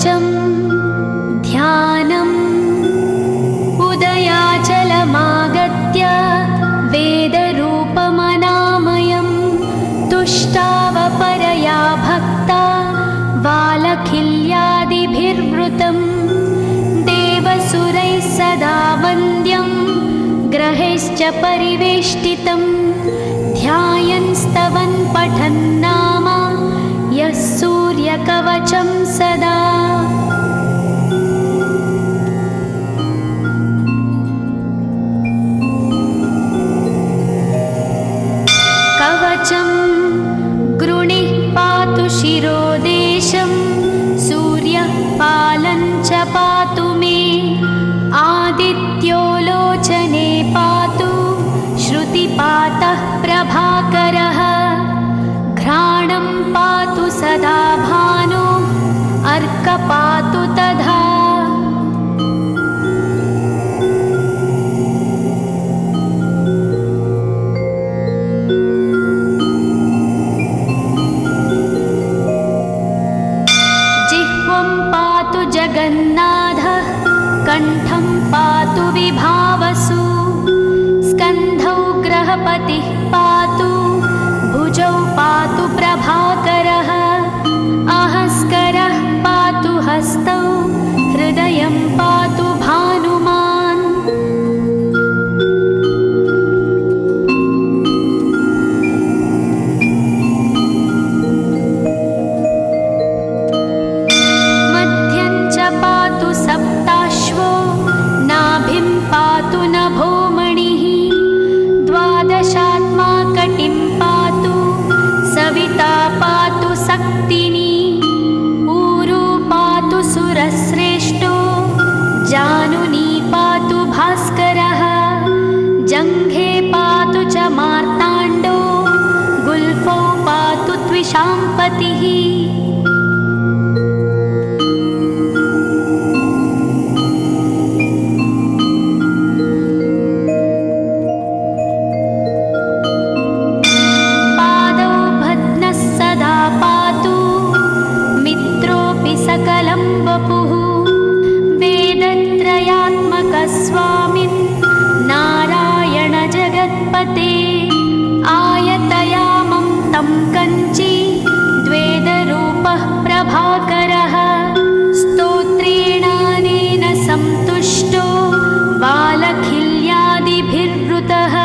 कवचं ध्यानम् उदयाचलमागत्य वेदरूपमनामयं तुष्टावपरया भक्ता वालखिल्यादिभिर्वृतं देवसुरैः सदा वन्द्यं ग्रहैश्च परिवेष्टितं ध्यायन् स्तवन् पठन् नाम यः सूर्यकवचं सदा। कवचं गृणिः पातु शिरोदेशं सूर्यः पालं च पातु मे आदित्यो लोचने पातु श्रुतिपातः प्रभाकरः घ्राणं पातु सदा भानो अर्क पातु तथा। जिह्वं पातु जगन्नाथः कण्ठं पातु विभावसु स्कन्धौ ग्रहपतिः पातु भुजौ पातु प्रभाकरः अहस्करः पातु हस्तौ हृदयं पातु भानुमान्। मध्यं च पातु सप्ताश्वो नाभिं पातु नभोमणिः द्वादशात्मा कटिं पातु सविता पातु सक्तिनी ऊरू पातु सुरश्रेष्ठो जानुनी पातु भास्करः जङ्घे पातु च मार्ताण्डो गुल्फौ पातु त्विषाम्पतिः। सकलं वपुः वेदत्रयात्मकस्वामिन् नारायण जगत्पते आयतयामं तं कञ्ची द्वेदरूपः प्रभाकरः स्तोत्रेणानेन सन्तुष्टो वालखिल्यादिभिर्वृतः।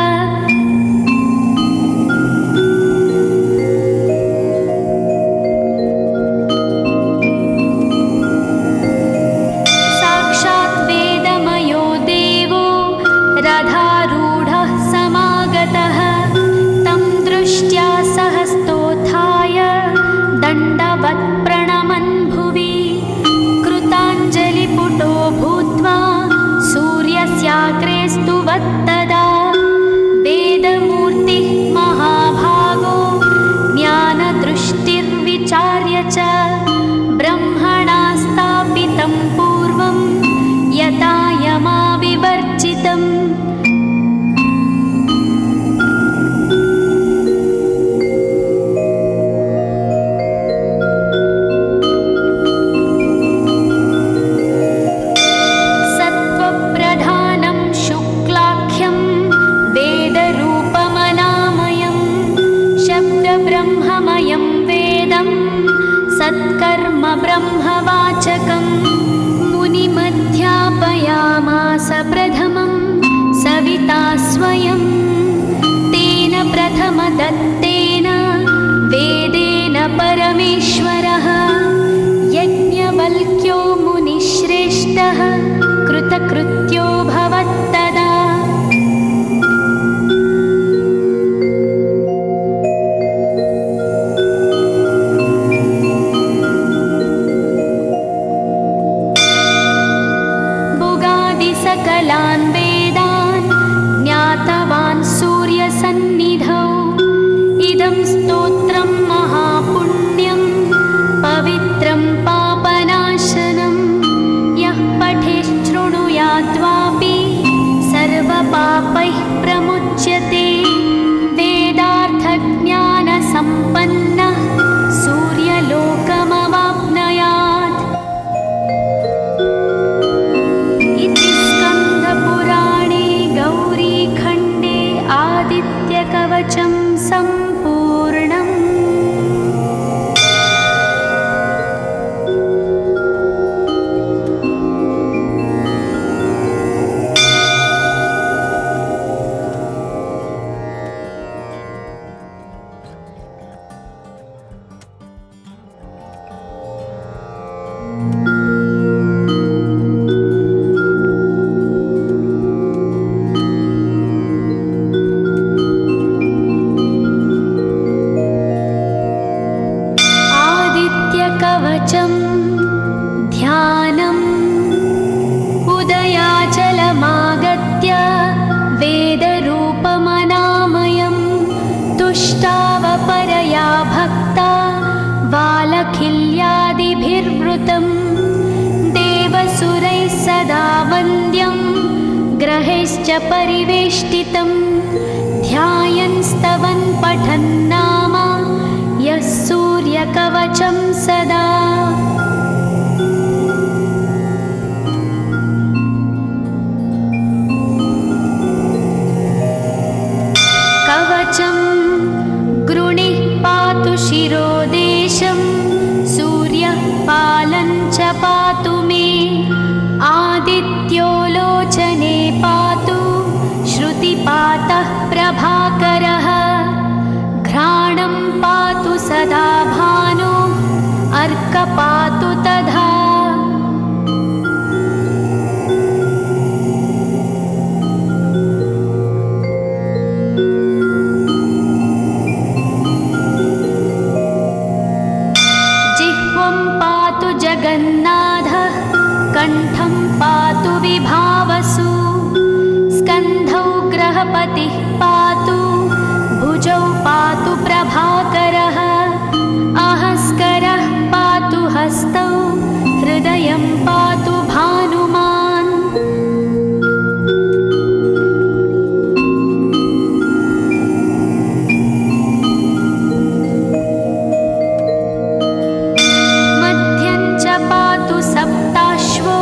रथारूढः समागतः तं दृष्ट्या सहस्तोत्थाय दण्डवत् प्रणमन् भुवि कृताञ्जलिपुटो भूत्वा सूर्यस्याग्रे स्तुवत्तदा वेदमूर्तिः महाभागो ज्ञानदृष्टिर्विचार्य च ब्रह्मणा स्थापितं पूर्वं यथा यमाविवर्जितम्। सत्त्वप्रधानं शुक्लाख्यं वेदरूपमनामयं शब्दब्रह्ममयं वेदं सत्कर्म ब्रह्मवाचकं मुनिमध्यापयामास प्रथमं सविता स्वयं तेन प्रथमदत्तेन वेदेन परमेश्वरः यज्ञवल्क्यो मुनिश्रेष्ठः कृतकृत्यो भवत्तदा। सकलान् वेदान् ज्ञातवान् सूर्यसन्निधौ इदं स्तोत्रं महापुण्यं पवित्रं पापनाशनं यः पठेच्छृणुयाद्वापि ग्रहैश्च परिवेष्टितं ध्यायन् स्तवन् पठन् नाम यः सूर्यकवचं सदा। कवचं गृणिः पातु शिरोदेशं सूर्यः पालं च पातु मे आदित्यो लोचने पातु श्रुतिपातः प्रभाकरः घ्राणं पातु सदा भानो अर्कपातु तथा। जिह्वं पातु जगन्नाथः कण्ठं पातु विभावसु स्कन्धौ ग्रहपतिः पातु भुजौ पातु प्रभाकरः अहस्करः पातु हस्तौ हृदयं पातु भानुमान्। मध्यं च पातु सप्ताश्वो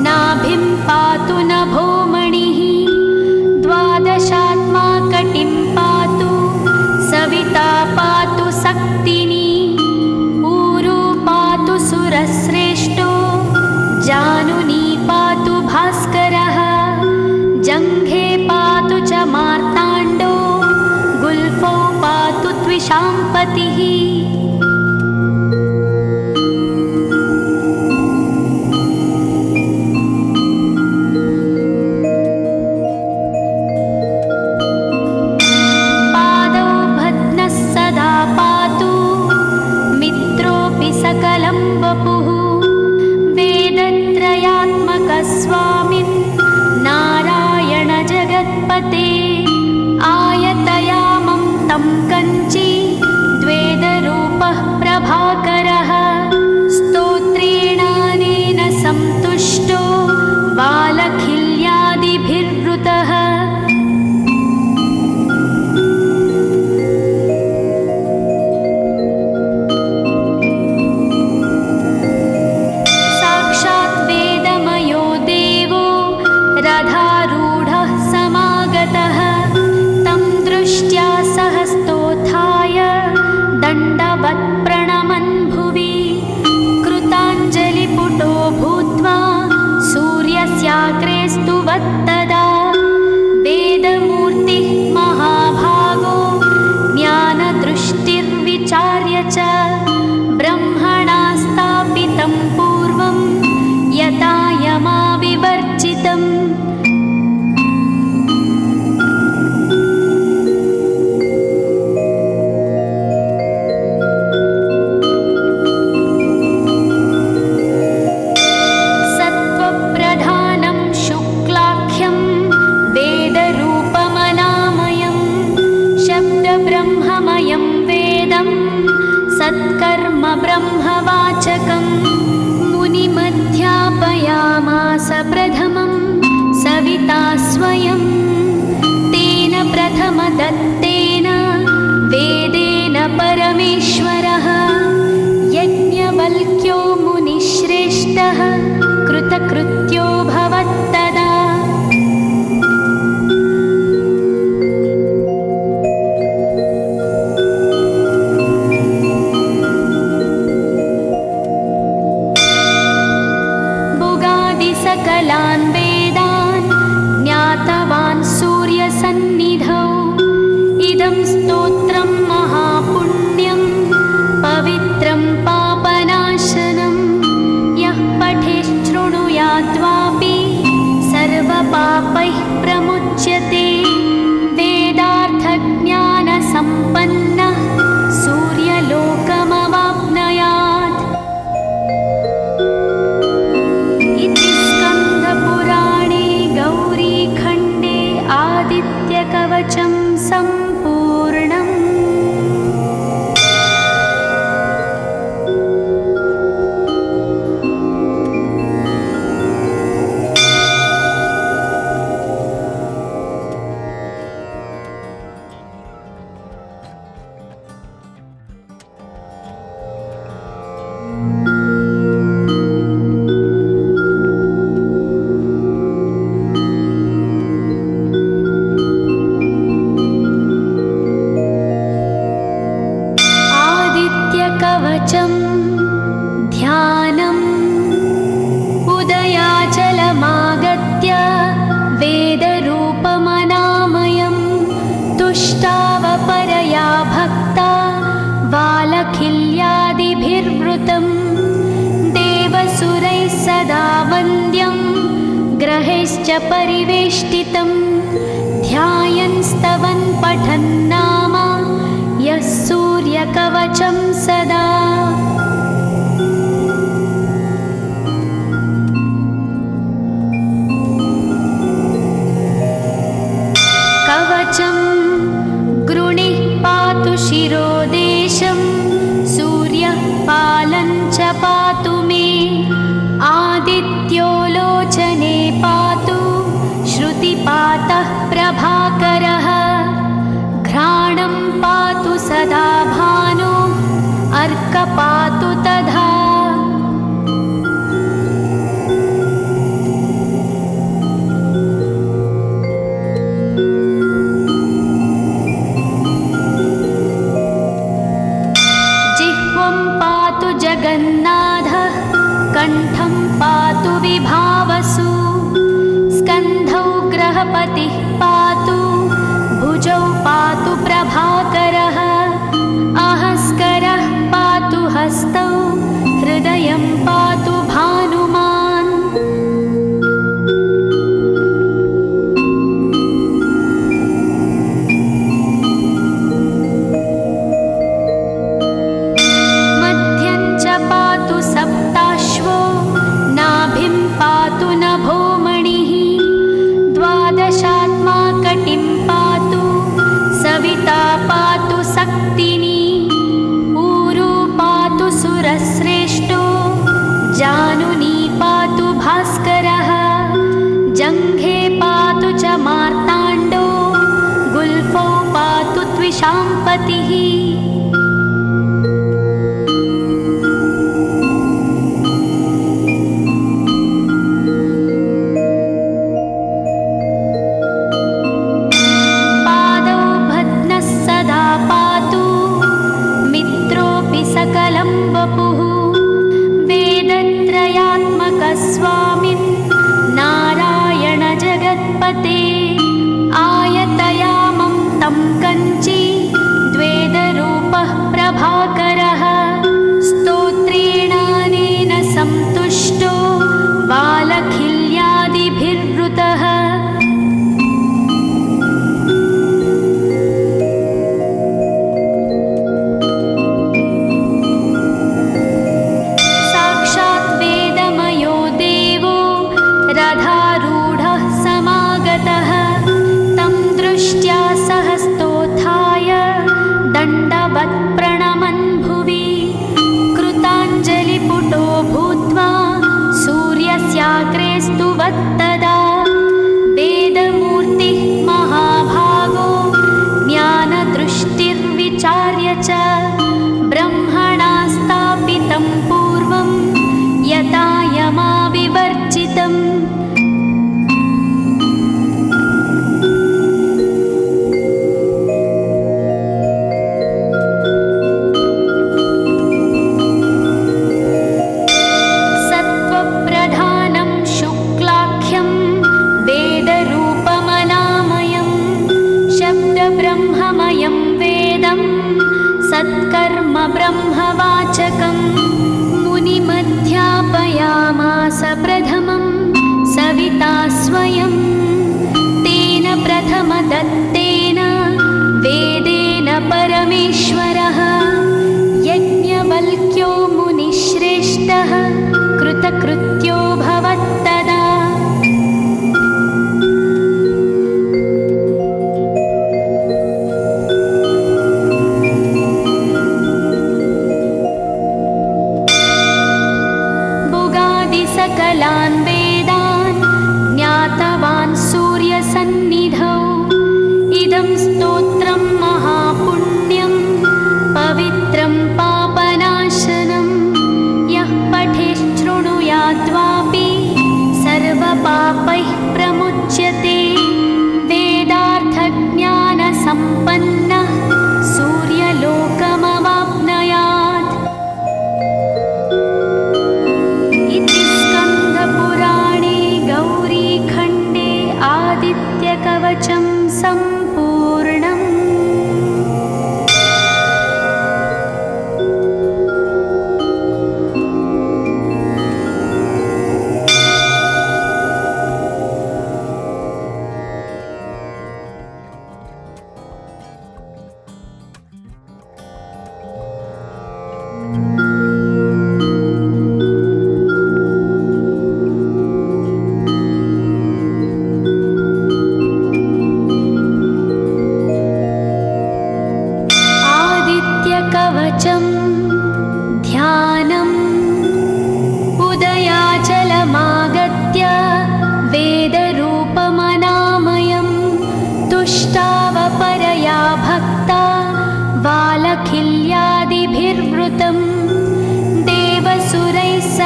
नाभिं पातु नभोमणिः द्वादशात्मा कटिं पातु सविता पातु सक्तिनी ऊरू पातु सुरश्रेष्ठो जानुनी पातु भास्करः जङ्घे पातु च मार्ताण्डो गुल्फौ पातु त्विषाम्पतिः। सकलं वपुः वेदत्रयात्मकस्वामिन् नारायण जगत्पते आयतयामं तं कञ्ची द्वेदरूपः प्रभाकरः स्तोत्रेणानेन सन्तुष्टो बालखिल्यादिभिर्वृतः। रथारूढः समागतः तं दृष्ट्या सहस्तोत्थाय दण्डवत् प्रणमन् भुवि कृताञ्जलिपुटो भूत्वा सूर्यस्याग्रे स्तुवत्तदा वेदमूर्तिः महाभागो ज्ञानदृष्टिर्विचार्य च ब्रह्मणा स्थापितं पूर्वं यथा यमाविवर्जितम्। सत्त्वप्रधानं शुक्लाख्यं वेदरूपमनामयं शब्दब्रह्ममयं वेदं सत्कर्म ब्रह्मवाचकं मुनिमध्यापयामास प्रथमं सविता स्वयं तेन प्रथमदत्तेन वेदेन परमेश्वरः यज्ञवल्क्यो मुनिश्रेष्ठः कृतकृत्यो भवत्तदा। सकलान् वेदान् ज्ञातवान् सूर्यसन्निधौ इदं स्तोत्रं महापुण्यं पवित्रं पापनाशनं यः पठेच्छृणुयाद्वापि सर्वपापैः प्रमुच्यते वेदार्थज्ञानसम्पन्नः सूर्यलोकमवाप्नुयात्। इति स्कन्दपुराणे गौरीखण्डे आदित्यकवचं सम्पूर्णम्। परिवेष्टितं ध्यायन् स्तवन् पठन् नाम यः सूर्यकवचं सदा। कवचं गृणिः पातु शिरोदेशं सूर्यः पालं च पातु मे आदित्यो लोचने पातु श्रुतिपातः प्रभाकरः घ्राणं पातु सदा भानो अर्कपातु तथा। जगन्नाथः कण्ठं पातु विभावसु स्कन्धौ ग्रहपतिः पातु भुजौ पातु प्रभाकरः अहस्करः पातु हस्तौ हृदयं पातु भानुमान्। पातु सप्ताश्वो नाभिं पातु नभोमणिः द्वादशात्मा कटिं पातु सविता पातु सक्तिनी ऊरू पातु सुरश्रेष्ठो जानुनी पातु भास्करः जङ्घे पातु च मार्ताण्डो गुल्फौ पातु त्विषाम्पतिः। सकलं वपुः वेदत्रयात्मकस्वामिन् नारायण जगत्पते आयतयामं तं कञ्ची द्वेदरूपः प्रभाकरः स्तोत्रेणानेन सन्तुष्टो बालखिल्यादिभिर्वृतः। रथारूढः समागतः तं दृष्ट्या सहस्तोत्थाय दण्डवत् प्रणमन् भुवि कृताञ्जलिपुटो भूत्वा सूर्यस्याग्रे स्तुवत्तदा वेदमूर्तिः महाभागो ज्ञानदृष्टिर्विचार्य च ब्रह्मणा स्थापितं पूर्वं यथा यमाविवर्जितम्। सत्त्वप्रधानं शुक्लाख्यं वेदरूपमनामयं शब्दब्रह्ममयं वेदं सत्कर्म ब्रह्मवाचकम् मुनिमध्यापयामास प्रथमं सविता स्वयं तेन प्रथमदत्तेन वेदेन परमेश्वरः यज्ञवल्क्यो मुनिश्रेष्ठः कृतकृत्यो भवत्तदा। सकलान् वेदान् ज्ञातवान् सूर्यसन्निधौ इदं स्तोत्रं महापुण्यं पवित्रं पापनाशनं यः पठेच्छृणुयाद्वापि सर्वपापैः प्रमुच्यते वेदार्थज्ञानसम्पन्नः सूर्यलोकमवाप्नुयात्। इति स्कन्दपुराणे गौरीखण्डे आदित्यकवचं सम्पूर्णम्।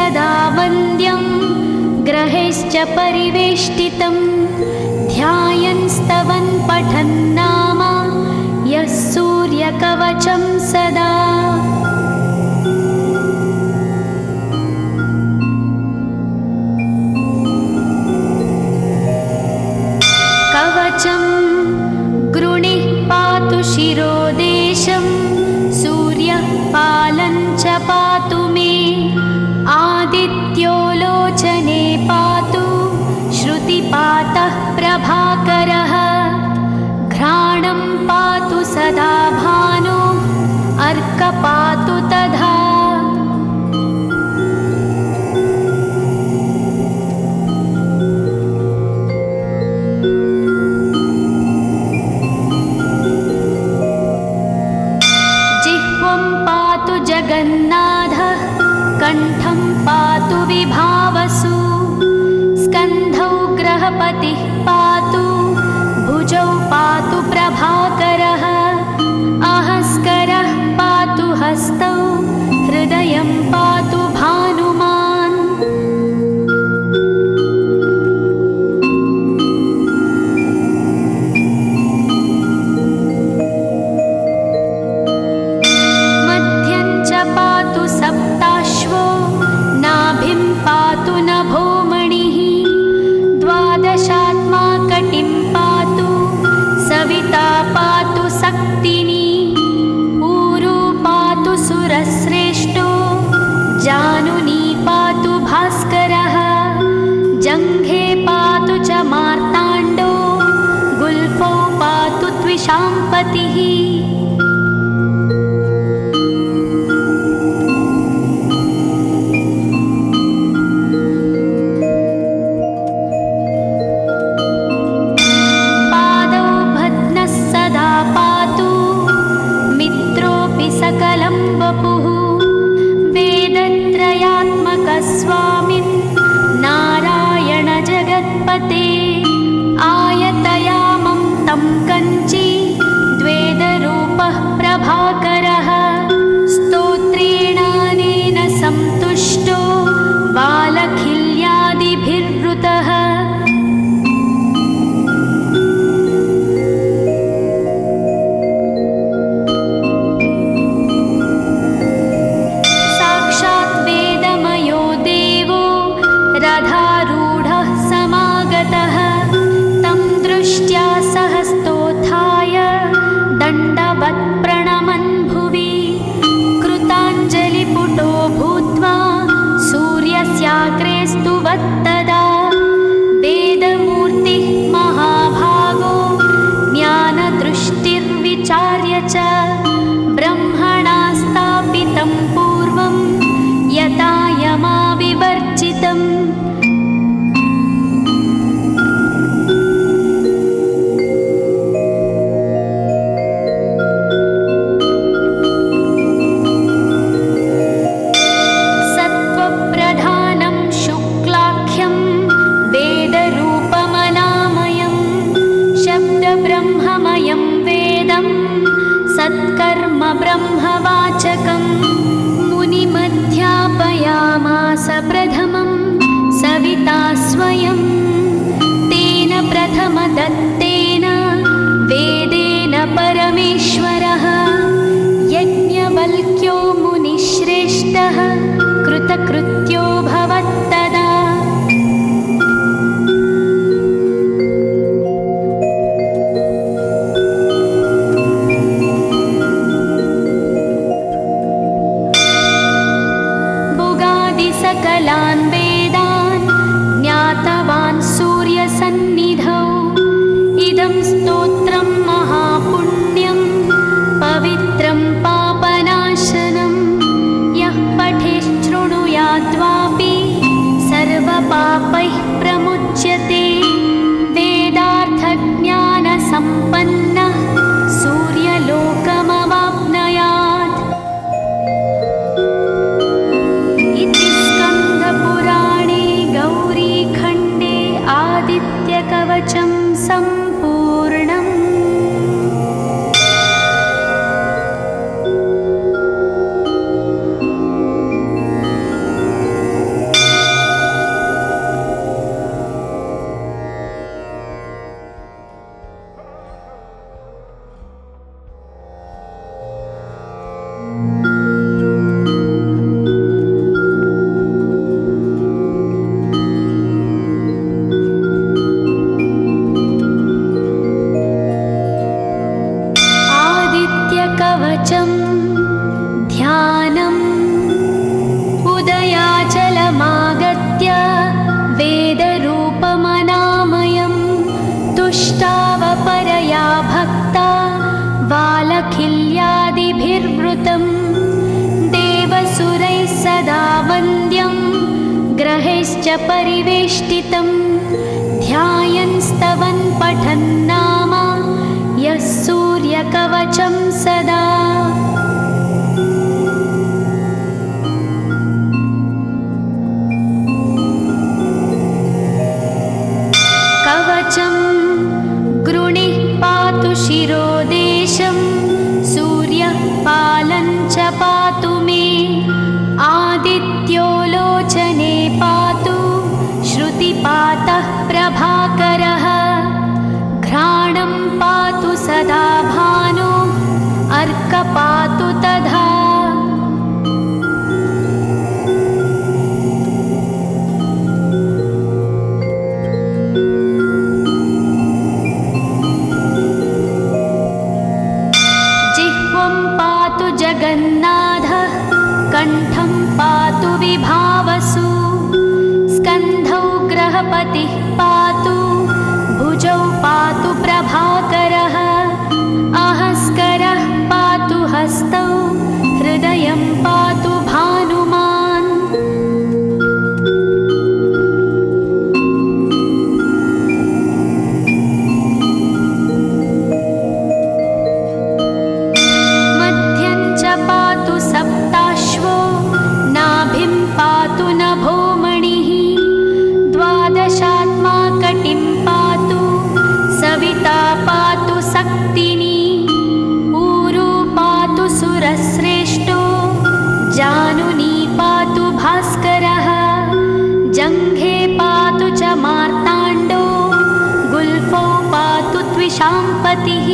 सदा वन्द्यं ग्रहैश्च परिवेष्टितं ध्यायन् स्तवन् पठन् नाम यः सूर्यकवचं सदा। कवचं गृणिः पातु शिरोदेशं सूर्यः पालं च पातु मे आदित्यो लोचने पातु श्रुतिपातः प्रभाकरः घ्राणं पातु सदा भानो अर्कपातु तथा। जिह्वं पातु जगन्नाथः कण्ठं पातु विभावसु स्कन्धौ ग्रहपतिः पातु भुजौ पातु प्रभाकरः अहस्करः पातु हस्तौ हृदयं पातु भानुमान्। मध्यं च पातु सप्ताश्वो नाभिं पातु नभोमणिः द्वादशात्मा कटिं पातु सविता पातु सक्तिनी ऊरू पातु सुरश्रेष्ठो जानुनी पातु भास्करः जङ्घे पातु च मार्ताण्डो गुल्फौ पातु त्विषाम्पतिः। सकलं वपुः वेदत्रयात्मकस्वामिन् नारायण जगत्पते आयतयामं तं कञ्ची द्वेदरूपः प्रभाकरः स्तोत्रेणानेन सन्तुष्टो बालखिल्यादिभिर्वृतः। रथारूढः समागतः तं दृष्ट्या सहस्तोत्थाय दण्डवत् प्रणमन् भुवि कृताञ्जलिपुटो भूत्वा सूर्यस्याग्रे स्तुवत्तदा वेदमूर्तिः महाभागो ज्ञानदृष्टिर्विचार्य च ब्रह्मणा स्थापितं पूर्वं यथा यमाविवर्जितम्। सत्त्वप्रधानं शुक्लाख्यं वेदरूपमनामयं शब्दब्रह्ममयं वेदं सत्कर्म ब्रह्मवाचकम् मुनिमध्यापयामास प्रथमं सविता स्वयं तेन प्रथमदत्तेन वेदेन परमेश्वरः यज्ञवल्क्यो मुनिश्रेष्ठः कृतकृत्यो भवत्तदा। सकलान् वेदान् ज्ञातवान् सूर्यसन्निधौ इदं स्तोत्रं महापुण्यं पवित्रं पापनाशनं यः पठेच्छृणुयाद्वापि सर्वपापैः प्रमुच्यते वेदार्थज्ञानसम्पन्नः सूर्यलोकमवाप्नुयात्। इति स्कन्दपुराणे गौरीखण्डे आदित्यकवचं सम्पूर्णम्। च परिवेष्टितं ध्यायन् स्तवन् पठन् नाम यः सूर्यकवचं सदा। कवचं गृणिः पातु शिरोदेशं सूर्यः पालं च पातु मे आदित्यो लोचने पातु श्रुतिपातः प्रभाकरः घ्राणं पातु सदा भानो अर्कपातु तथा। जिह्वं पातु जगन्नाथः कण्ठं पातु विभावसु स्कन्धौ ग्रहपतिः पातु भुजौ पातु प्रभाकरः अहस्करः पातु हस्तौ हृदयं पातु भानुमान्। मध्यं च पातु सप्ताश्वो नाभिं पातु नभोमणिः द्वादशात्मा कटिं पातु सविता पातु सक्तिनी ऊरू पातु सुरश्रेष्ठो जानुनी पातु भास्करः जङ्घे पातु च मार्ताण्डो गुल्फौ पातु त्विषाम्पतिः।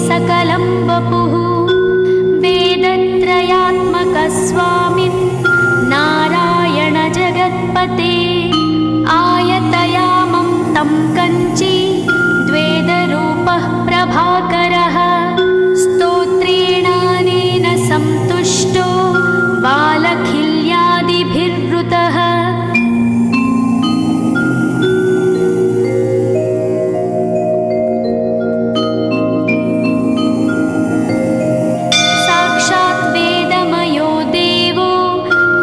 सकलं वपुः वेदत्रयात्मकस्वामिन् नारायण जगत्पते आयतयामं तं कञ्ची द्वेदरूपः प्रभाकरः स्तोत्रेणानेन सन्तुष्टो बालखिल्यादिभिर्वृतः।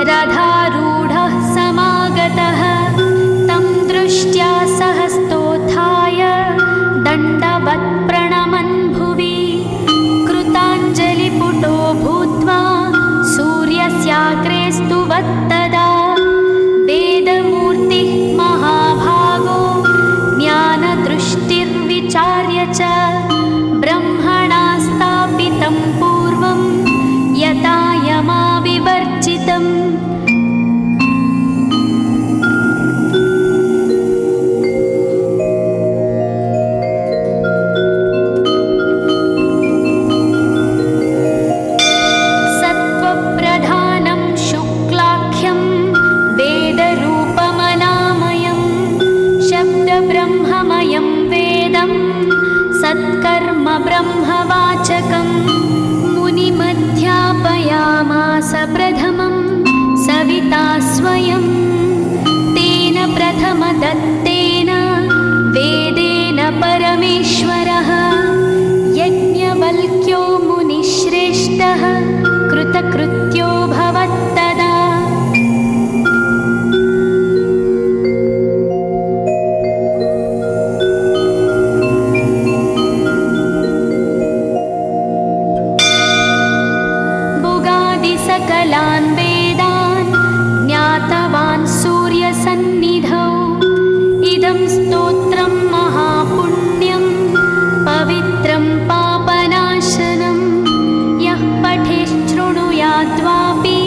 रथारूढः समागतः तं दृष्ट्या सहस्तोत्थाय दण्डवत् प्रणमन् भुवि कृताञ्जलिपुटो भूत्वा सूर्यस्याग्रे स्तुवत्तदा वेदमूर्तिः महाभागो ज्ञानदृष्टिर्विचार्य च ब्रह्मणा स्थापितं पूर्वं यथा यमाविवर्जितम्। सत्त्वप्रधानं शुक्लाख्यं वेदरूपमनामयं शब्दब्रह्ममयं वेदं सत्कर्म ब्रह्मवाचकम् मुनिमध्यापयामास प्रथमं सविता स्वयं तेन प्रथमदत्तेन वेदेन परमेश्वरः यज्ञवल्क्यो मुनिश्रेष्ठः कृतकृत्यो भवत्तदा। सकलान् वेदान् ज्ञातवान् सूर्यसन्निधौ इदं स्तोत्रं महापुण्यं पवित्रं पापनाशनं यः पठेत् शृणुयाद्वापि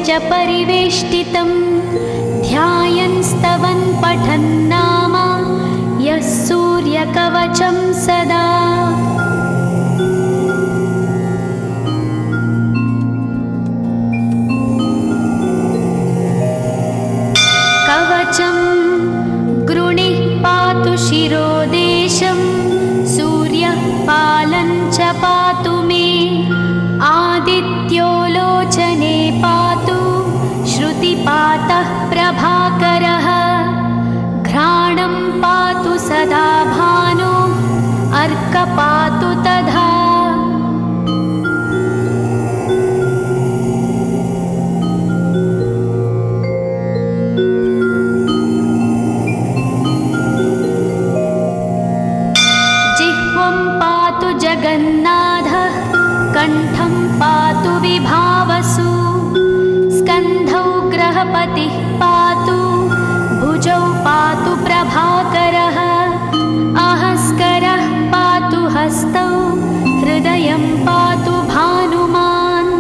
कवचैश्च परिवेष्टितं ध्यायन् स्तवन् पठन् नाम यः सूर्यकवचं सदा। कवचं गृणिः पातु शिरोदेशं सूर्यः पालं च पातु मे आदित्यो लोचने पातु श्रुतिपातः प्रभाकरः घ्राणं पातु सदा भानो अर्क पातु तथा। जिह्वं पातु जगन्नाथः कण्ठं पातु विभावसु स्कन्धौ ग्रहपतिः पातु भुजौ पातु प्रभाकरः अहस्करः पातु हस्तौ हृदयं पातु भानुमान्।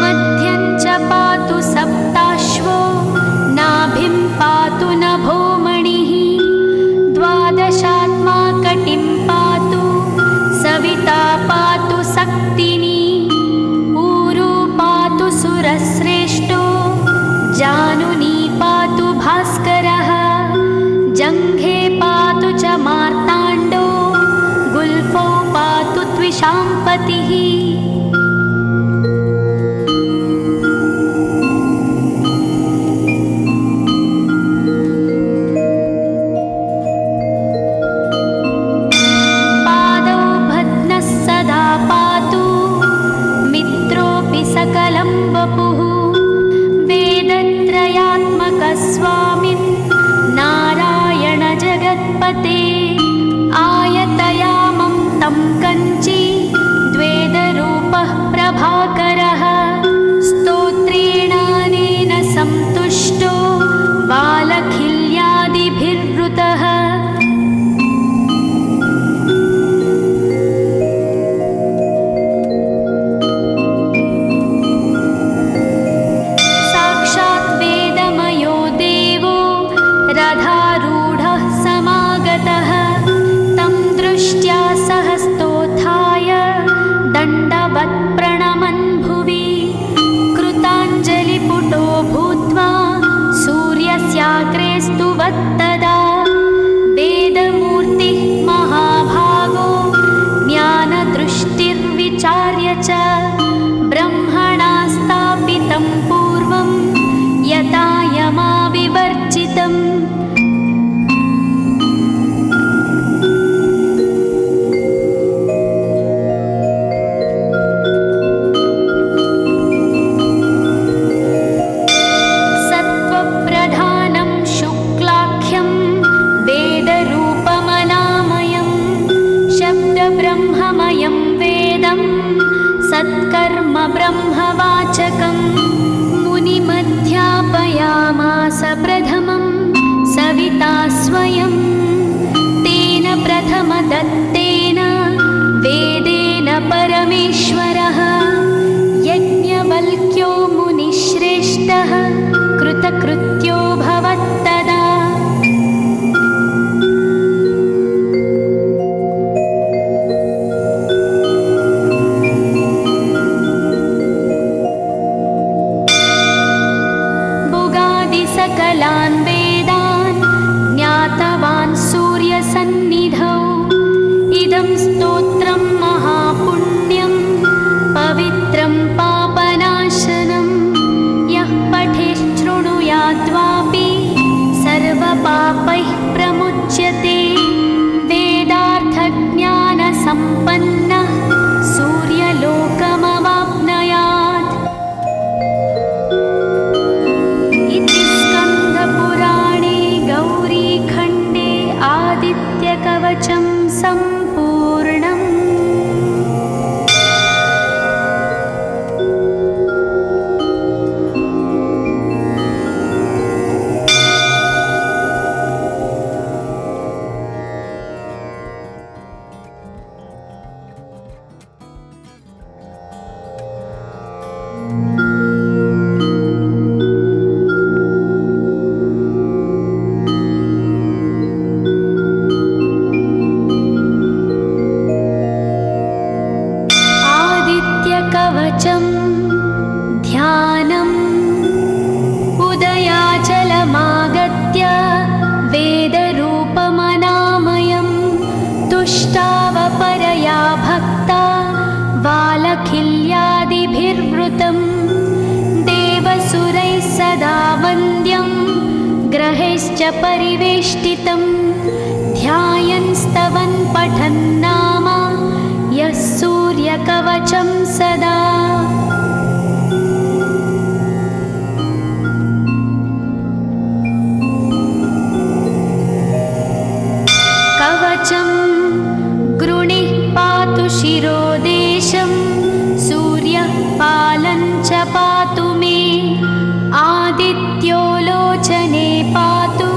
मध्यं च पातु सप्ताश्वो नाभिं पातु नभोमणिः द्वादशात्मा कटिं पातु सविता पातु सक्तिनी ऊरू पातु सुरश्रेष्ठो जानुनी पातु भास्करः जङ्घे पातु च मार्ताण्डो गुल्फौ पातु त्विषाम्पतिः। सकलं वपुः वेदत्रयात्मकस्वामिन् नारायण जगत्पते आयतयामं तं कञ्ची द्वेदरूपः प्रभाकरः स्तोत्रेणानेन सन्तुष्टो बालखिल्यादिभिर्वृतः। रथारूढः समागतः तं दृष्ट्या सहस्तोत्थाय दण्डवत् प्रणमन् भुवि कृताञ्जलिपुटो भूत्वा सूर्यस्याग्रे स्तुवत्तदा वेदमूर्तिः महाभागो ज्ञानदृष्टिर्विचार्य च ब्रह्मणा स्थापितं पूर्वं यथा यमाविवर्जितम्। सत्त्वप्रधानं शुक्लाख्यं वेदरूपमनामयं शब्दब्रह्ममयं वेदं सत्कर्म ब्रह्मवाचकं मुनिमध्यापयामास प्रथमं सविता स्वयं तेन प्रथमदत्तेन वेदेन परमेश्वरः यज्ञवल्क्यो मुनिश्रेष्ठः कृतकृत्यो भवत्तदा। सकलान् वेदान् ज्ञातवान् सूर्यसन्निधौ इदं स्तोत्रं महापुण्यं पवित्रं पापनाशनं यः पठेच्छृणुयाद्वापि सर्वपापैः प्रमुच्यते वेदार्थज्ञानसम्पन्नः सूर्यलोकमवाप्नुयात्। पुराणे गौरीखण्डे आदित्यकवचं सम्पूर्णम्। वाचं गृणिः पातु शिरोदेशं सूर्यः पालं च पातु मे आदित्यो लोचने पातु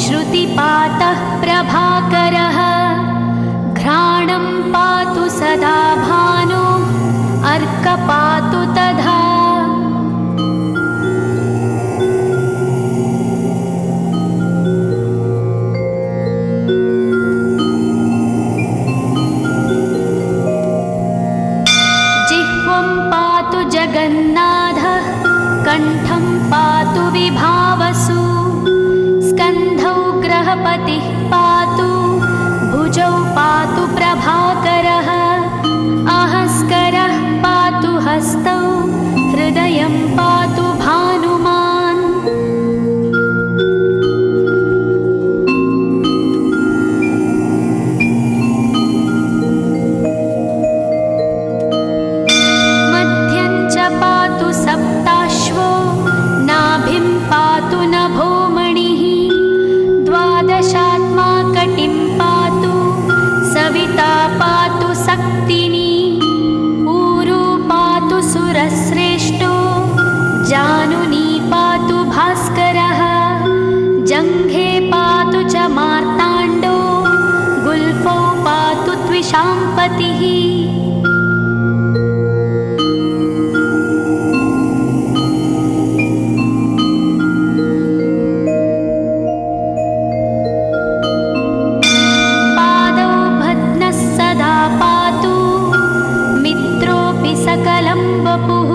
श्रुतिपातः प्रभाकरः घ्राणं पातु सदा भानु अर्कपातु तथा जिह्वं पातु जगन्नाथः कण्ठं पातु विभावसु स्कन्धौ ग्रहपतिः पातु भुजौ पातु प्रभाकरः अहस्करः पातु हस्तौ हृदयं पातु भानुमान् मध्यं च पातु सप्ताश्वो नाभिं पातु नभोमणिः द्वादशात्मा कटिं पातु सविता पातु सक्तिनी ऊरू पातु सुरश्रेष्ठो जानुनी पातु भास्करः जङ्घे पातु च मार्ताण्डो गुल्फौ पातु त्विषाम्पतिः सकलं वपुः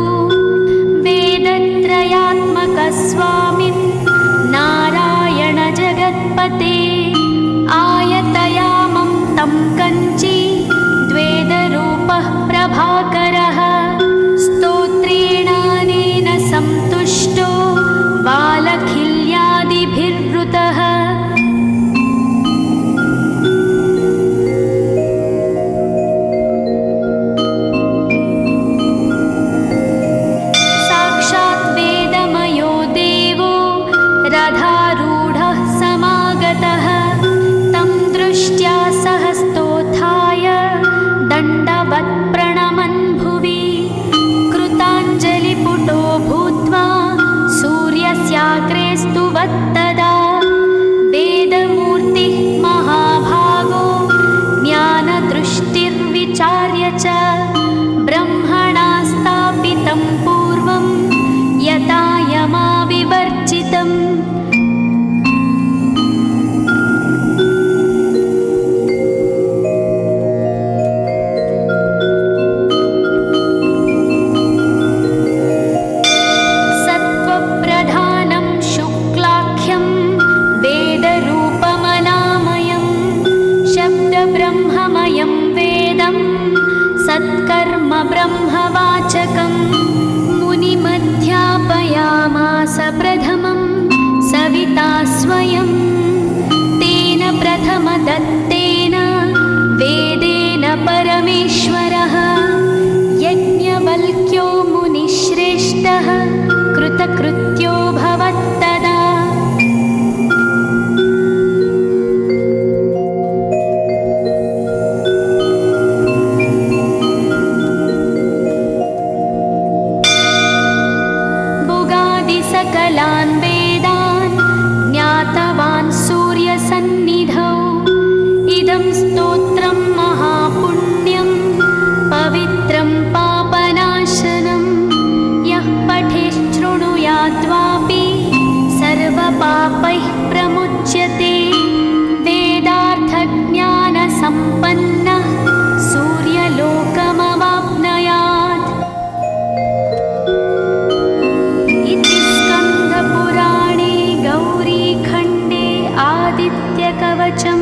वेदत्रयात्मकस्वामिन् नारायण जगत्पते आयतयामं तं कञ्ची द्वेदरूपः प्रभाकरः स्तोत्रेणानेन सन्तुष्टो बालखिल्यादिभिर्वृतः रथारूढः समागतः तं दृष्ट्या सहस्तोत्थाय दण्डवत् प्रणमन् भुवि कृताञ्जलिपुटो भूत्वा सूर्यस्याग्रे स्तुवत्तदा वेदमूर्तिः महाभागो ज्ञानदृष्टिर्विचार्य च ब्रह्मणा स्थापितं पूर्वं यथा यमाविवर्जितम् सत्त्वप्रधानं शुक्लाख्यं वेदरूपमनामयं शब्दब्रह्ममयं वेदं सत्कर्म ब्रह्मवाचकं मुनिमध्यापयामास प्रथमं सविता स्वयं तेन प्रथमदत्तेन वेदेन परमेश्वरः यज्ञवल्क्यो मुनिश्रेष्ठः कृतकृत्यो भवत्तदा सकलान् वेदान् ज्ञातवान् सूर्यसन्निधौ इदं स्तोत्रं महापुण्यं पवित्रं पापनाशनं यः पठेच्छृणुयाद्वापि सर्वपापैः प्रमुच्यते वेदार्थज्ञानसम्पन्नः सूर्यलोकमवाप्नुयात् पुराणे गौरीखण्डे आदित्यकवचं